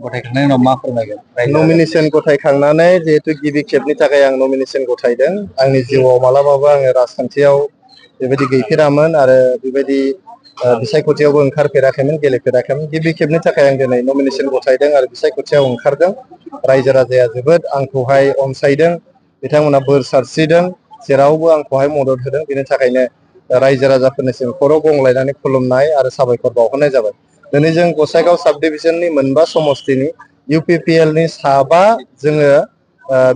गथायखांनायनि उनाव मा फोरमायगोन? नमिनेशन गथायखांनानै जिहेतु गिबि खेबनि थाखाय आं नमिनेशन गथायदों। आंनि जिउआव मालाबाबो आङो राजखान्थियाव बेबायदि गैफेरामोन आरो बेबायदि बिसायख'थियावबो ओंखारफेराखैमोन, गेलेफेराखैमोन। गिबि खेबनि थाखाय आं दिनै नमिनेशन गथायदों आरो बिसायख'थियाव ओंखारदों। रायजो राजाया जोबोद आंखौहाय अनसायदों, बिथांमोना बोर सारस्रिदों, जेरावबो आंखौहाय मदद होदों। बेनि थाखायनो रायजो राजाफोरनिसिम खर' गंलायनानै खुलुमनाय आरो साबायखर बावहरनाय जाबाय। दिनै जों गसाइगाव साब डिभिजननि मोनबा समस्तिनि UPPL नि साबा जोङो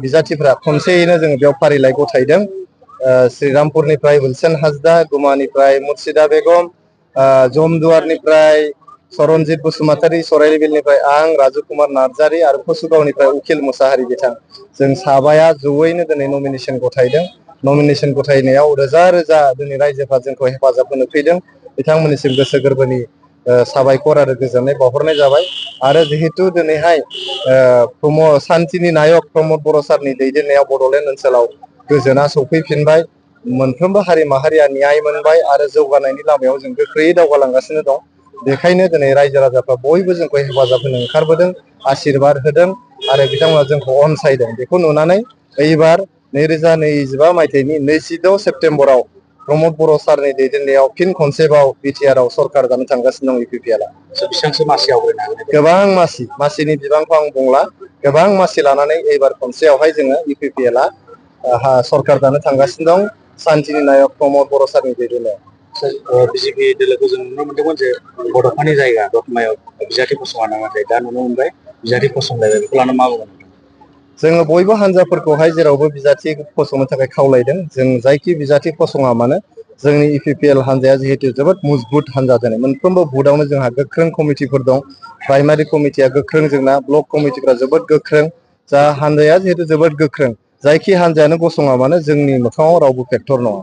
बिजाथिफ्रा खनसेयैनो जोङो बेयाव फारिलाइ गथायदों। श्रीरामपुरनिफ्राय हुलसेन हाजदा, गुमानिफ्राय मुर्शिदा बेगम, जमदुवारनिफ्राय सरनजित बसुमतारी, सराइबिलनिफ्राय आं, राजु कुमार नार्जारी आरो कसुगावनिफ्राय उखिल मुसाहारि बिथां, जों साबाया जयैनो दिनै नमिनेशन गथायदों। नमिनेशन गथायनायाव रोजा रोजा दिनै रायजोफ्रा जोंखौ हेफाजाब होनो फैदों। बिथांमोननिसिम गोसो गोरबोनि साबायखर आरो गोजोननाय बावहरनाय जाबाय। आरो जिहेतु दिनैहाय सान्थिनि नायक प्रमद बर' सारनि दैदेननायाव बड'लेण्ड ओनसोलाव गोजोना सौफैफिनबाय, मोनफ्रोमबो हारि माहारिया न्याय मोनबाय आरो जौगानायनि लामायाव जों गोख्रैयै दावगालांगासिनो दं। बेखायनो दिनै रायजो राजाफ्रा बयबो जोंखौ हेफाजाब होनो ओंखारबोदों, आशीर्बाद होदों आरो बिथांमोना जोंखौ अनसायदों। बेखौ नुनानै एबार 2025 मायथाइनि 26 सेप्तेम्बराव प्रमद बर' सारनि दैदेननायाव फिन खनसेबाव BTR आव सरकार जानो थांगासिनो दं UPPL आ। बेसेबांसो मासि आवग्रिनो हागोन? गोबां मासिनि बिबांखौ आं बुंला, गोबां मासि लानानै एबार खनसेयावहाय जोङो UPPL आ सरकार जानो थांगासिनो दं सान्थिनि नायक प्रमद बर' सारनि दैदेननायाव। बिजेपि दोलोखौ जों नुनो मोन्दोंमोन जे बड'फानि जायगा दतमायाव बिजाथि फसङा, नाथाय दा नुनो मोनबाय बिजाथि फसंलायबाय। बेखौ लानानै मा बुंगोन? जोङो बयबो हानजाफोरखौहाय जेरावबो बिजाथि फसंनो थाखाय खावलायदों। जों जायखि बिजाथि फसङा मानो जोंनि UPPL हानजाया जिहेतु जोबोद मजबुत हानजा, दिनै मोनफ्रोमबो बुथआवनो जोंहा गोख्रों कमिटिफोर दं। प्राइमारि कमिटिया गोख्रों, जोंना ब्लक कमिटिफ्रा जोबोद गोख्रों। जा हानजाया जिहेतु जोबोद गोख्रों, जायखि हानजायानो गसङा मानो जोंनि मोखाङाव रावबो फेक्टर नङा।